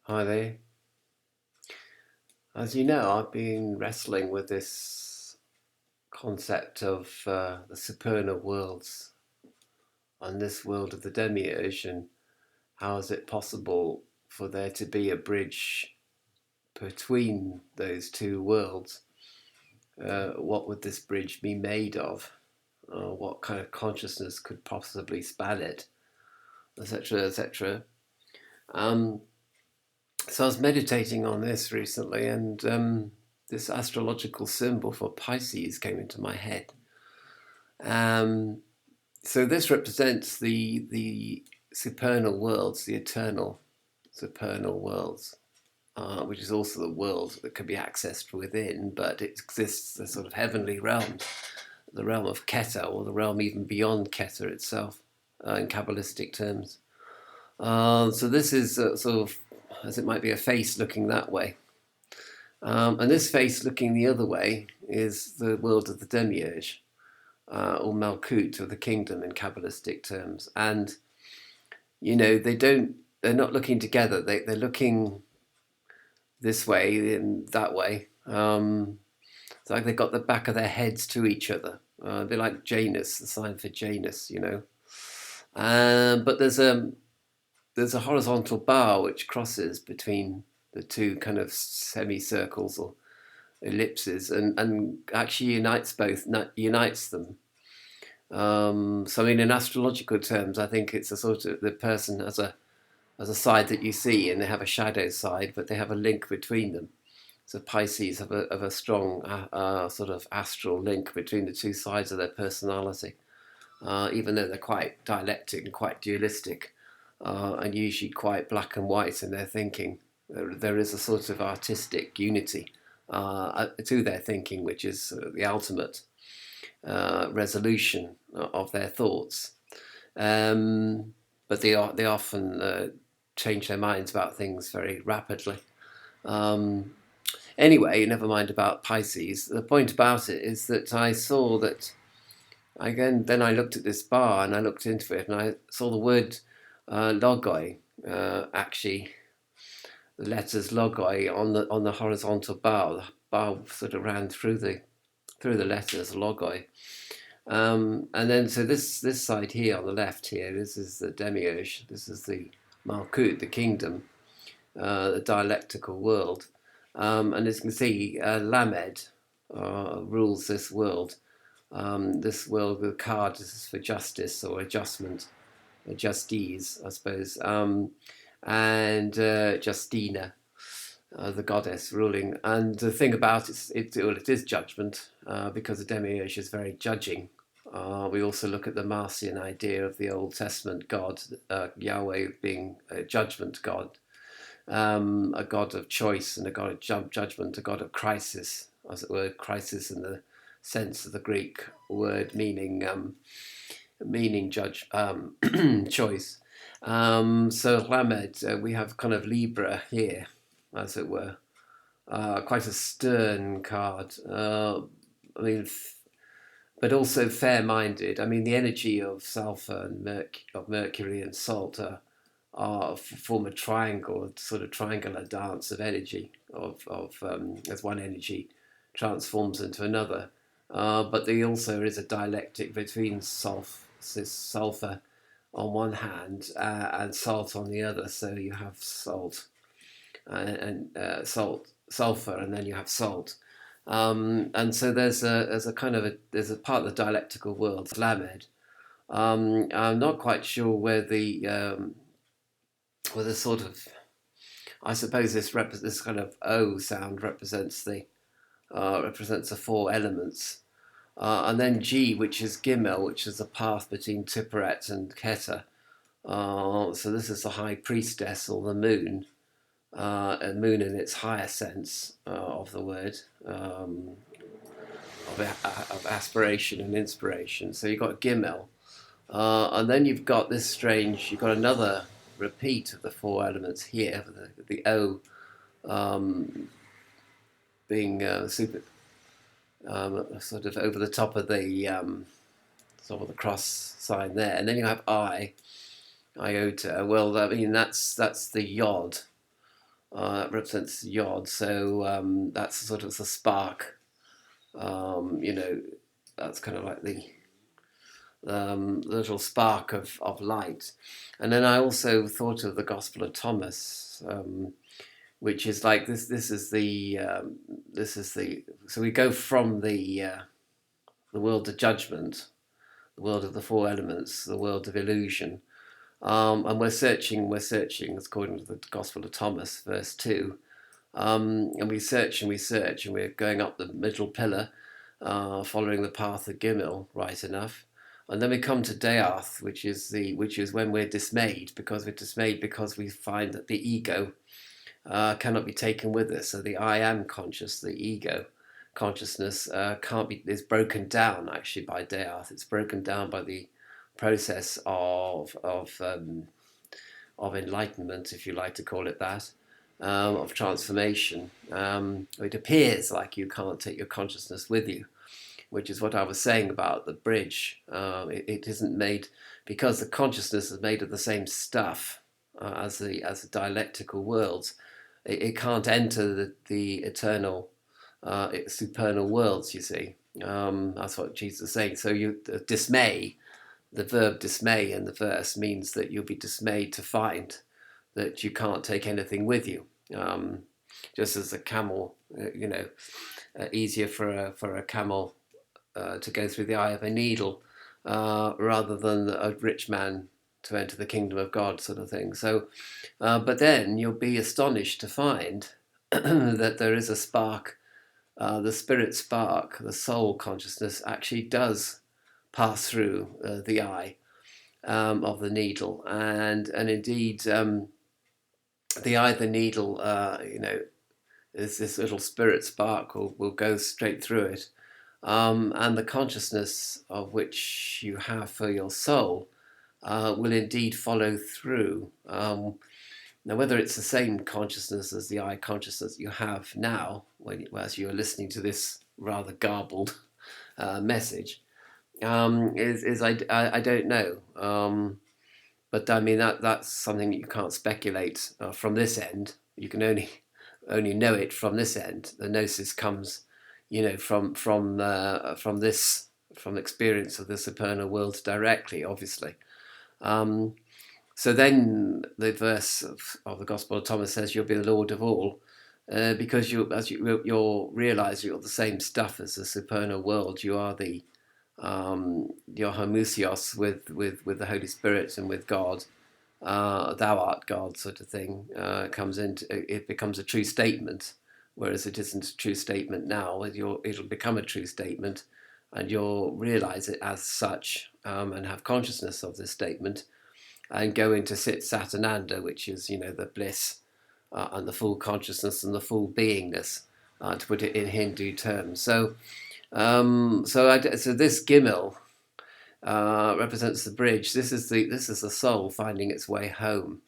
Hi there. As you know, I've been wrestling with this concept of the supernal worlds and this world of the demiurge, and how is it possible for there to be a bridge between those two worlds? What would this bridge be made of? What kind of consciousness could possibly span it, etc., etc. Um, So I was meditating on this recently, and this astrological symbol for Pisces came into my head. Um, so this represents the supernal worlds, the eternal supernal worlds, which is also the world that can be accessed within, but it exists as sort of heavenly realms, the realm of Keter, or the realm even beyond Keter itself, in Kabbalistic terms. So this is sort of, as it might be, a face looking that way. And this face looking the other way is the world of the demiurge, or Malkut, or the kingdom in Kabbalistic terms. And, they're not looking together. They're looking this way and that way. It's like they've got the back of their heads to each other. They're like Janus, the sign for Janus. But there's a horizontal bar which crosses between the two kind of semicircles or ellipses, and actually unites them. So I mean, in astrological terms, I think it's a sort of the person as a side that you see, and they have a shadow side, but they have a link between them. So Pisces have a strong sort of astral link between the two sides of their personality, even though they're quite dialectic and quite dualistic, and usually quite black and white in their thinking. There is a sort of artistic unity to their thinking, which is the ultimate resolution of their thoughts. But they often change their minds about things very rapidly. Um, anyway, never mind about Pisces. The point about it is that I saw that again. Then I looked at this bar and I looked into it, and I saw the word logoi. Actually, the letters logoi on the horizontal bar. The bar sort of ran through the letters logoi. And then so this side here on the left here, this is the demiurge. This is the Malkut, the kingdom, the dialectical world. And as you can see, Lamed rules this world. This world, the card is for justice or adjustment, or justies, I suppose, and Justina, the goddess ruling. And the thing about it is judgment, because the demiurge is very judging. We also look at the Marcion idea of the Old Testament God, Yahweh being a judgment God, a God of choice and a God of judgment, a God of crisis, as it were, crisis in the sense of the Greek word meaning judge, choice. So Lamed, we have kind of Libra here, as it were, quite a stern card. I mean, but also fair-minded. I mean, the energy of sulfur and Mercury and salt form a triangle, a sort of triangular dance of energy, as one energy transforms into another. But there also is a dialectic between sulfur on one hand and salt on the other. So you have salt and sulfur, and then you have salt. And so there's a part of the dialectical world, Lamed. I'm not quite sure where the sort of, I suppose this kind of O sound represents the four elements, and then G, which is Gimel, which is the path between Tipperet and Keter. So this is the high priestess, or the moon, and moon in its higher sense of the word, of aspiration and inspiration. So you've got Gimel, and then you've got you've got another repeat of the four elements here, the O being super, sort of over the top of the sort of the cross sign there, and then you have iota. Well, I mean that's the yod, represents Yod. So that's sort of the spark. That's kind of like the little spark of light. And then I also thought of the Gospel of Thomas, which is like this. So we go from the world of judgment, the world of the four elements, the world of illusion, and we're searching, according to the Gospel of Thomas, verse 2. And we search and we search, and we're going up the middle pillar, following the path of Gimel, right enough. And then we come to Death, which is when we're dismayed, because we find that the ego cannot be taken with us. So the I am conscious, the ego consciousness is broken down actually by Death. It's broken down by the process of enlightenment, if you like to call it that, of transformation. It appears like you can't take your consciousness with you, which is what I was saying about the bridge. It isn't made, because the consciousness is made of the same stuff as the dialectical worlds. It can't enter the eternal, supernal worlds, you see. That's what Jesus is saying. So dismay, the verb dismay in the verse means that you'll be dismayed to find that you can't take anything with you. Just as a camel, easier for a camel to go through the eye of a needle rather than a rich man to enter the kingdom of God, sort of thing. So, but then you'll be astonished to find that there is a spark, the spirit spark, the soul consciousness actually does pass through the eye of the needle, and indeed the eye of the needle, is this little spirit spark will go straight through it, and the consciousness of which you have for your soul will indeed follow through. Now, whether it's the same consciousness as the eye consciousness you have now, as you are listening to this rather garbled message, I don't know. But I mean that's something that you can't speculate from this end. You can only know it from this end. The gnosis comes, from experience of the supernal world directly, obviously. So then the verse of the Gospel of Thomas says you'll be the Lord of all, because you'll realize you're the same stuff as the supernal world. You are your homoousios with the Holy Spirit and with God. Thou art God, sort of thing, it becomes a true statement, whereas it isn't a true statement now. It'll become a true statement, and you'll realize it as such, and have consciousness of this statement, and go into Sit Sat Ananda, which is the bliss and the full consciousness and the full beingness, to put it in Hindu terms. So this Gimel represents the bridge. This is the soul finding its way home.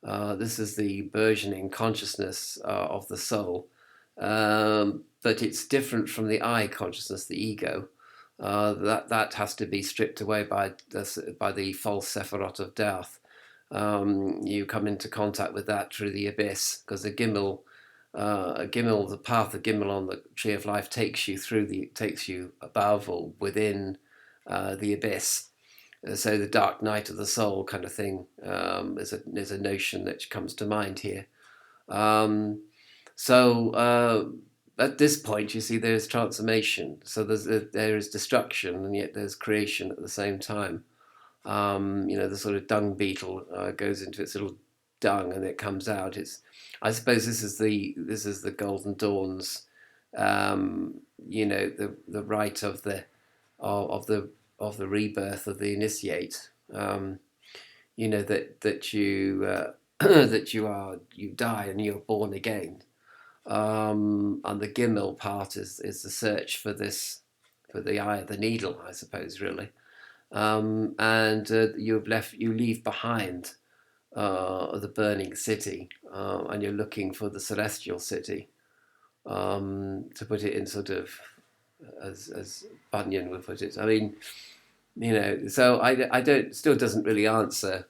This is the burgeoning consciousness of the soul, but it's different from the I consciousness, the ego. That has to be stripped away by the false sephirot of death. You come into contact with that through the abyss, because the Gimel, the path of Gimel on the tree of life takes you above or within the abyss. So the dark night of the soul kind of thing is a notion that comes to mind here. At this point, you see, there's transformation. So there is destruction, and yet there's creation at the same time. The sort of dung beetle goes into its little dung, and it comes out. I suppose this is the Golden Dawn's, the rite of the rebirth of the initiate. That you you die and you're born again. And the Gimel part is the search for the eye of the needle, I suppose, really. And you leave behind the burning city, and you're looking for the celestial city, to put it in sort of as Bunyan would put it. I mean, so I don't, still doesn't really answer.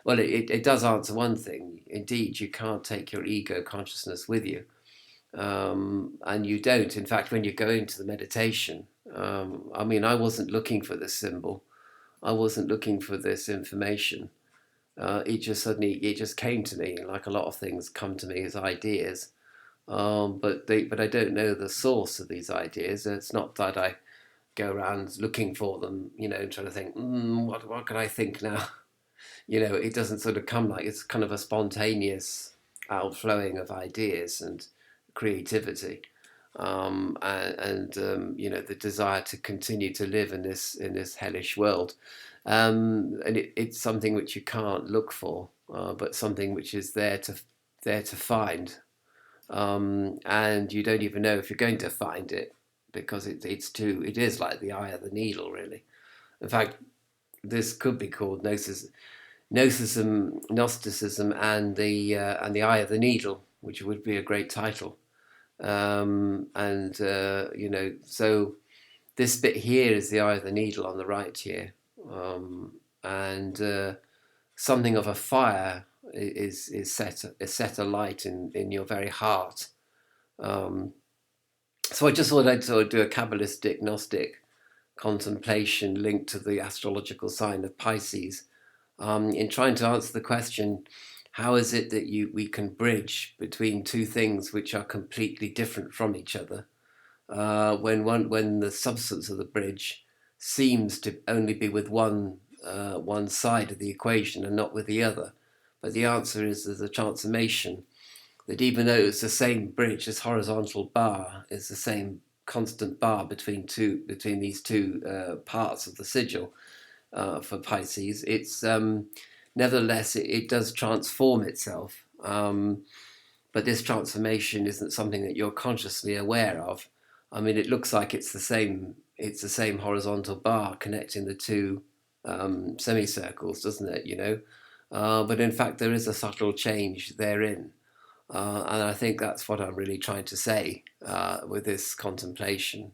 Well, it does answer one thing. indeed, you can't take your ego consciousness with you. And you don't. In fact, when you go into the meditation, I mean, I wasn't looking for this symbol. I wasn't looking for this information. It just came to me, like a lot of things come to me as ideas. But I don't know the source of these ideas. It's not that I go around looking for them, trying to think, what can I think now? It doesn't sort of come like, it's kind of a spontaneous outflowing of ideas and creativity, the desire to continue to live in this hellish world, and it's something which you can't look for, but something which is there to find, and you don't even know if you're going to find it, because it is like the eye of the needle, really. In fact, this could be called Gnosticism, and the eye of the needle, which would be a great title. So this bit here is the eye of the needle on the right here, and something of a fire is set alight in your very heart. So I just thought I'd sort of do a Kabbalistic Gnostic contemplation linked to the astrological sign of Pisces, in trying to answer the question, how is it that we can bridge between two things which are completely different from each other, when the substance of the bridge seems to only be with one side of the equation and not with the other. But the answer is there's a transformation, that even though it's the same bridge, this horizontal bar is the same constant bar between these two parts of the sigil, for Pisces, it's nevertheless it does transform itself. But this transformation isn't something that you're consciously aware of. I mean, it looks like it's the same horizontal bar connecting the two semicircles, doesn't it? But in fact, there is a subtle change therein. And I think that's what I'm really trying to say with this contemplation.